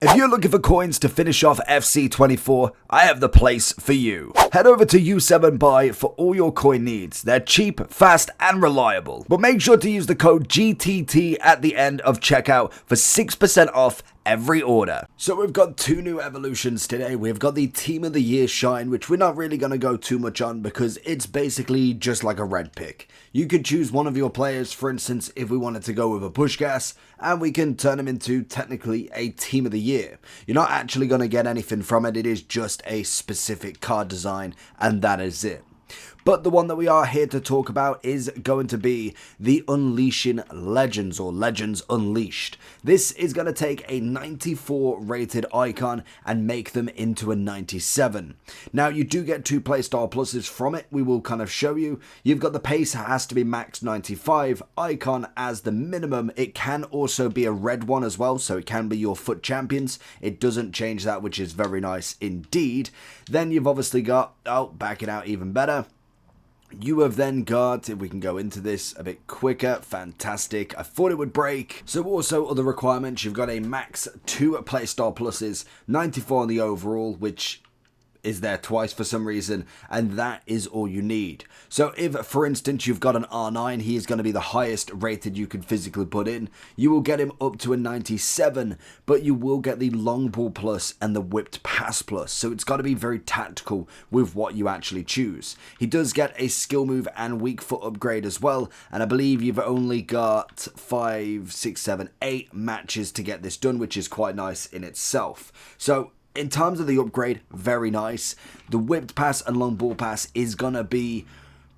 If you're looking for coins to finish off FC24, I have the place for you. Head over to U7Buy for all your coin needs. They're cheap, fast, and reliable. But make sure to use the code GTT at the end of checkout for 6% off every order. So we've got two new evolutions today. We've got the Team of the Year Shine, which we're not really going to go too much on because it's basically just like a red pick. You could choose one of your players, for instance, if we wanted to go with a push gas, and we can turn him into technically a Team of the Year. You're not actually going to get anything from it. It is just a specific card design, and that is it. But the one that we are here to talk about is going to be the Unleashing Legends, or Legends Unleashed. This is going to take a 94 rated icon and make them into a 97. Now, you do get two playstyle pluses from it. We will kind of show you. You've got the pace has to be max 95, icon as the minimum. It can also be a red one as well, so it can be your foot champions. It doesn't change that, which is very nice indeed. Then you've obviously got, back it out even better. You have then got, if we can go into this a bit quicker, fantastic. I thought it would break. So also other requirements, you've got a max 2 playstyle pluses, 94 on the overall, which is there twice for some reason, and that is all you need. So if, for instance, you've got an R9, he is going to be the highest rated you can physically put in. You will get him up to a 97, but you will get the long ball plus and the whipped pass plus. So it's got to be very tactical with what you actually choose. He does get a skill move and weak foot upgrade as well, and I believe you've only got 5, 6, 7, 8 matches to get this done, which is quite nice in itself. So in terms of the upgrade, very nice. The whipped pass and long ball pass is going to be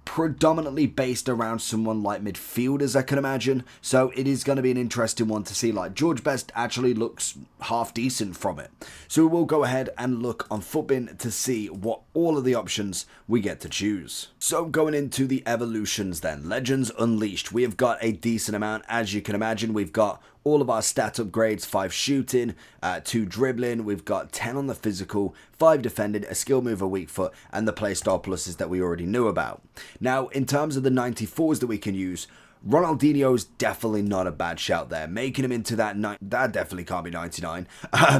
predominantly based around someone like midfielders, I can imagine. So it is going to be an interesting one to see. Like George Best actually looks half decent from it. So we will go ahead and look on Futbin to see what all of the options we get to choose. So going into the evolutions then, Legends Unleashed, we have got a decent amount. As you can imagine, we've got all of our stat upgrades, 5 shooting, 2 dribbling, we've got 10 on the physical, 5 defending, a skill move, a weak foot, and the playstyle pluses that we already knew about. Now, in terms of the 94s that we can use, Ronaldinho's definitely not a bad shout there. Making him into that, that definitely can't be 99.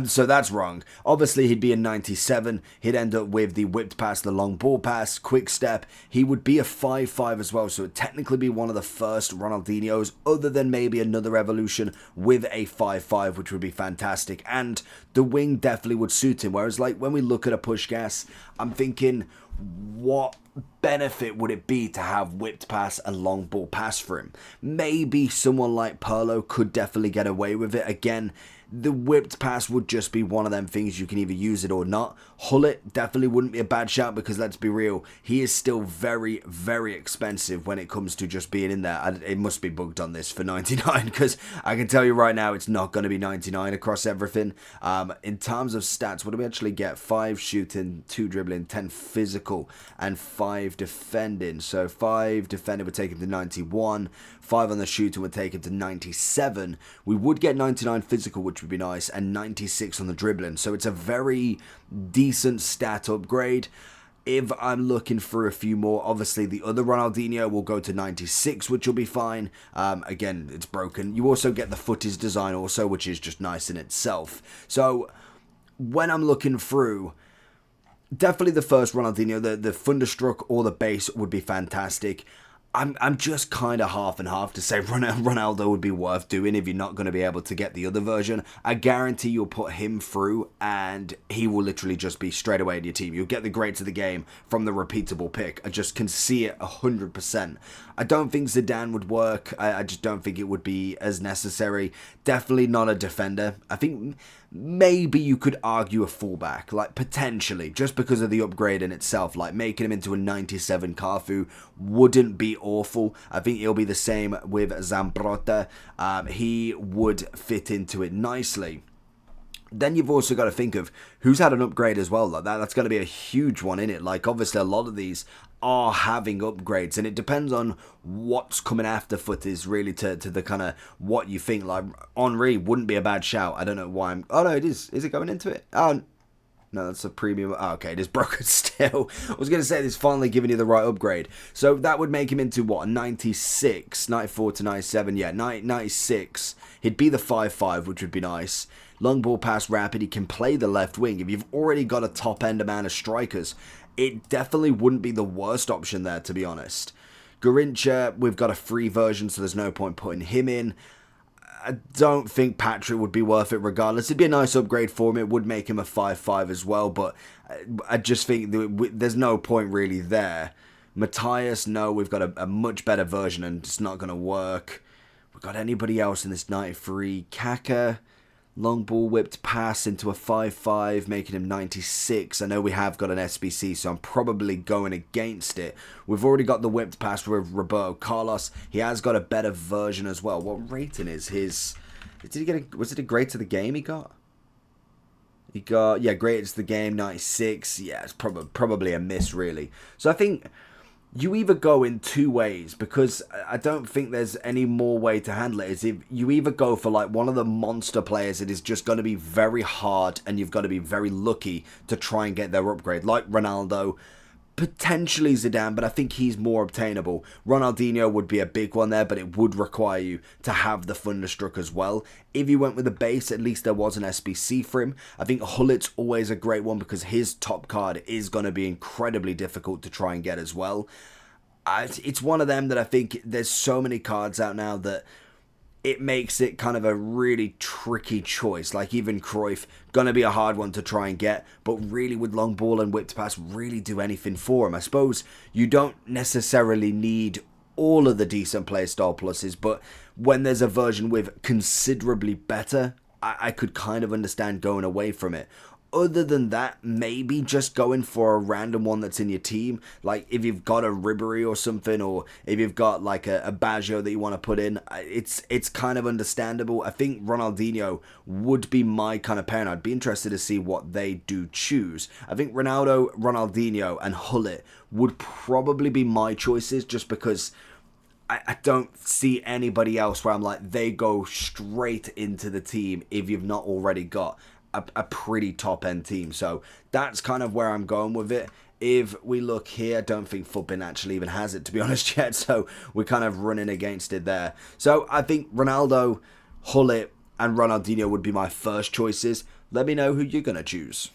So that's wrong. Obviously, he'd be a 97. He'd end up with the whipped pass, the long ball pass, quick step. He would be a 5-5 as well. So it'd technically be one of the first Ronaldinho's, other than maybe another evolution with a 5-5, which would be fantastic. And the wing definitely would suit him. Whereas, like, when we look at a push gas, I'm thinking, what benefit would it be to have whipped pass and long ball pass for him? Maybe someone like Pirlo could definitely get away with it. Again, the whipped pass would just be one of them things you can either use it or not. Hullet definitely wouldn't be a bad shout because let's be real, he is still very, very expensive when it comes to just being in there. It must be bugged on this for 99 because I can tell you right now it's not going to be 99 across everything. In terms of stats, what do we actually get? 5 shooting, 2 dribbling, 10 physical, and 5 defending. So 5 defending would take him to 91, 5 on the shooting would take him to 97. We would get 99 physical, which would be nice, and 96 on the dribbling. So it's a very decent stat upgrade. If I'm looking for a few more, obviously the other Ronaldinho will go to 96, which will be fine. Again, it's broken. You also get the footies design also, which is just nice in itself. So when I'm looking through, definitely the first Ronaldinho, the Thunderstruck or the base would be fantastic. I'm just kind of half and half to say Ronaldo would be worth doing if you're not going to be able to get the other version. I guarantee you'll put him through and he will literally just be straight away in your team. You'll get the greats of the game from the repeatable pick. I just can see it 100%. I don't think Zidane would work. I just don't think it would be as necessary. Definitely not a defender. I think maybe you could argue a fullback, like potentially, just because of the upgrade in itself, like making him into a 97 Carfu wouldn't be awful. I think it'll be the same with Zambrotta. He would fit into it nicely. Then you've also got to think of who's had an upgrade as well. Like that's going to be a huge one in it. Like obviously a lot of these are having upgrades, and it depends on what's coming after footies really to the kind of what you think. Like Henry wouldn't be a bad shout. I don't know why I'm. Oh no, it is. Is it going into it? Oh no, that's a premium. Oh, okay, it is broken still. I was going to say it's finally giving you the right upgrade. So that would make him into what, a 96, 94 to 97. Yeah, 96. He'd be the 5-5, which would be nice. long ball pass rapid, he can play the left wing. If you've already got a top end amount of strikers, it definitely wouldn't be the worst option there, to be honest. Garincha, we've got a free version, so there's no point putting him in. I don't think Patrick would be worth it regardless. It'd be a nice upgrade for him. It would make him a 5-5 as well, but I just think there's no point really there. Matthias, no, we've got a much better version and it's not going to work. We've got anybody else in this 93? Kaka, long ball whipped pass into a 5-5, making him 96. I know we have got an SBC, so I'm probably going against it. We've already got the whipped pass with Roberto Carlos. He has got a better version as well. What rating is his? Did he get was it a grade to the game he got? He got, yeah, grade to the game, 96. Yeah, it's probably a miss, really. So I think you either go in two ways, because I don't think there's any more way to handle it. Is if you either go for like one of the monster players that is just going to be very hard and you've got to be very lucky to try and get their upgrade, like Ronaldo, potentially Zidane, but I think he's more obtainable. Ronaldinho would be a big one there, but it would require you to have the Thunderstruck as well. If you went with the base, at least there was an SBC for him. I think Hullit's always a great one because his top card is going to be incredibly difficult to try and get as well. It's one of them that I think there's so many cards out now that it makes it kind of a really tricky choice. Like even Cruyff, gonna be a hard one to try and get, but really with long ball and whipped pass really do anything for him. I suppose you don't necessarily need all of the decent playstyle pluses, but when there's a version with considerably better, I could kind of understand going away from it. Other than that, maybe just going for a random one that's in your team. Like if you've got a Ribery or something, or if you've got like a Baggio that you want to put in, it's kind of understandable. I think Ronaldinho would be my kind of pair, and I'd be interested to see what they do choose. I think Ronaldo, Ronaldinho, and Hullit would probably be my choices, just because I don't see anybody else where I'm like, they go straight into the team if you've not already got a pretty top end team. So that's kind of where I'm going with it. If we look here, I don't think Footbin actually even has it, to be honest, yet, so we're kind of running against it there. So I think Ronaldo, Hullit, and Ronaldinho would be my first choices. Let me know who you're going to choose.